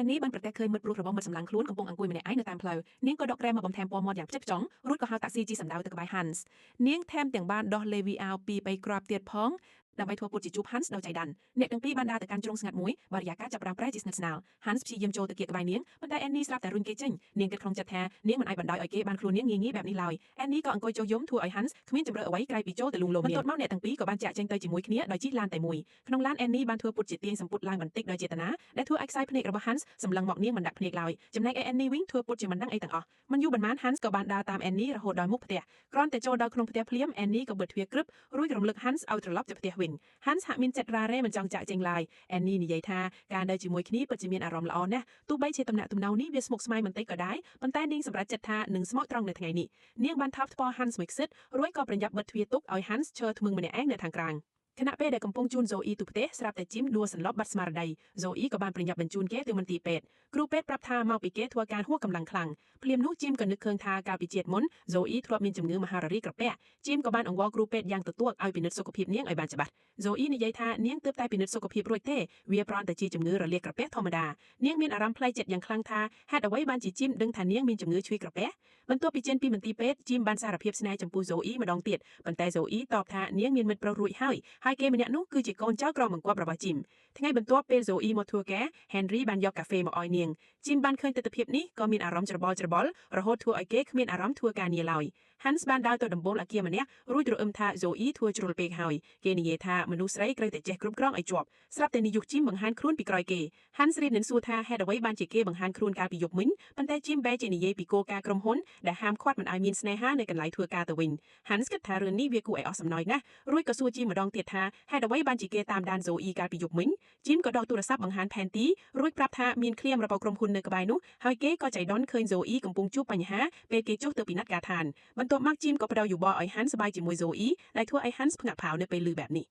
Annie បានប្រទះឃើញមិត្តប្រុសរបស់មិត្តសម្លឹងខ្លួនកំពុងអង្គុយម្នាក់ឯងនៅតាមផ្លូវនាងក៏ដកក្រែមមកបន្ថែមពណ៌មាត់យ៉ាងផ្ចិតផ្ចង់រួចក៏ហៅតាក់ស៊ីជិះសំដៅទៅក្បែរ Hans នាងថែមទាំងបានដោះលេវីអាវពីរបីគ្រាប់ទៀតផងដើម្បីធ្វើពុតជាជួប Hans ដោយចៃដន្យអ្នកទាំងពីរបានដើរទៅកាន់ជ្រុងស្ងាត់មួយបរិយាកាសចាប់ផ្ដើមប្រែជាស្និទ្ធស្នាល Hans ព្យាយាមចូលទៅគៀកក្បែរនាងប៉ុន្តែ Annie ស្រាប់តែរុញគេចេញនាងគិតក្នុងចិត្តថានាងមិនអាចបណ្ដោយឲ្យគេបានខ្លួននាងងាយៗបែបនេះឡើយ Annie ក៏អង្គុយចុះយំធ្វើឲ្យ Hans គ្មានជម្រើសអ្វីក្រៅពីចូលទៅលួងលោមនាងបន្ទាប់មកអ្នកទាំងពីរក៏បានចាក់ចេញទៅជាមួយគ្នាដោយជិះឡានតែមួយក្នុងឡាន Annie បានធ្វើពុតជាទាញសម្ពុតឡើងបន្តិចដោយចេតនាដែលធ្វើឲ្យខ្សែភ្នែករបស់ Hans សម្លឹងមកនាងមិនដាក់ភ្នែកឡើយចំណែកឯ Annie វិញធ្វើពុតជាមិនដឹងអីទាំងអស់មិនយូរប៉ុន្មាន Hans ក៏បានដើរតាម Annie រហូតដល់មុខផ្ទះគ្រាន់តែចូលដល់ក្នុងផ្ទះភ្លាម Annie ក៏បិទទ្វារក្រឹបរួចរំលឹក Hans ឲ្យត្រឡប់ទៅផ្ទះវិញ Hans ហាក់មានចិត្តរ៉ារ៉េមិនចង់ចាក់ចេញឡើយ Annie និយាយថាការនៅជាមួយគ្នាពិតជាមានអារម្មណ៍ល្អណាស់ទោះបីជាទំនាក់ទំនងនេះវាស្មុគស្មាញបន្តិចក៏ដោយប៉ុន្តែនាងសម្រេចចិត្តថានឹងស្មោកត្រង់នៅថ្ងៃនេះនាងបានថោកថ្ព Hans មួយខ្សិតរួចក៏ប្រញាប់បិទទ្វារទុកឲ្យ Hans ឈរធ្មឹងម្នាក់ឯងនៅខាងក្រៅខណៈពេលដែលកំពុងជូន Zoe ទូផ្ទះស្រាប់តែ Jim ដួលសន្លប់បាត់ស្មារតី Zoe ក៏បានប្រញាប់បញ្ជូនគេទៅមន្ទីរពេទ្យគ្រូពេទ្យប្រាប់ថាមកពីគេធ្វើការហួសកម្លាំងខ្លាំងភ្លាមនោះ Jim ក៏នឹកឃើញថាកាលពីជាតិមុន Zoe ធ្លាប់មានជំងឺមហារីកក្រពះ Jim ក៏បានអង្វរគ្រូពេទ្យយ៉ាងទទូចឲ្យពិនិត្យសុខភាពនាងឲ្យបានច្បាស់ Zoe និយាយថានាងទើបតែពិនិត្យសុខភាពរួចទេវាគ្រាន់តែជាជំងឺរលាកក្រពះធម្មតានាងមានអារម្មណ៍ផ្លៃចិត្តយ៉ាងខ្លាំងថាហេតុអ្វីបានជា Jim ដឹងថានាងមានជំងឺឈឺក្រពះបន្ទាប់ពីចេញពីមន្ទីរពេទ្យ Jim បានសារភាពស្នេហ៍ចំពោះ Zoe ម្ដងទៀតប៉ុន្តែ Zoe តបថានាងមានមិត្តប្រុសរួចហើយគេម្នាក់នោះគឺជាកូនចៅក្របង្គាប់របស់ Jim ថ្ងៃបន្ទាប់ពេល Zoe មកធ្វើការ Henry បានយកកាហ្វេមកឲ្យនាង Jim បានឃើញទិដ្ឋភាពនេះក៏មានអារម្មណ៍ច្របល់រហូតធ្វើឲ្យគេគ្មានអារម្មណ៍ធ្វើការងារឡើយ Hans បានដើរទៅដំបូលអគារម្នាក់រួចរអឹមថា Zoe ធ្វើជ្រុលពេកហើយគេនិយាយថាមនុស្សស្រីត្រូវតែចេះគ្រប់គ្រងឲ្យជាប់ស្រាប់តែនាយក Jim បង្ហាញខ្លួនពីក្រោយគេ Hans រៀបនឹងសួរថាហេតុអ្វីបានជាគេបង្ហាញខ្លួនកាលពីយប់មិញប៉ុន្តែ Jim បែរជានិយាយពីគោលការណ៍ក្រុមហ៊ុនដែលហាមឃាត់មិនឲ្យមានស្នេហានៅកន្លែងធ្វើការទៅវិញ Hans គិតថារឿងនេះវាគួរឲ្យអស់សំណើចណាស់រួចក៏សួរ Jim ម្ដងទៀតថាហេតុអ្វីបានជាគេតាមដាន Zoe កាលពីយប់មិញ Jim ក៏ដកទូរស័ព្ទបង្ហាញផែនទីរួចប្រាប់ថាមានឃ្លាំងរបស់ក្រុមហ៊ុននៅក្បែរនោះហើយគេក៏ចៃដន្យឃើញ Zoe កំពុងជួបបញ្ហាពេលគេចុះទៅពិនិត្យការឋានបន្ទាប់មក Jim ក៏ផ្ដល់យោបល់ឲ្យ Hans សប្បាយជាមួយ Zoe ដែលធ្វើឲ្យ Hans ភ្ញាក់ផ្អើលនៅពេលឮបែបនេះ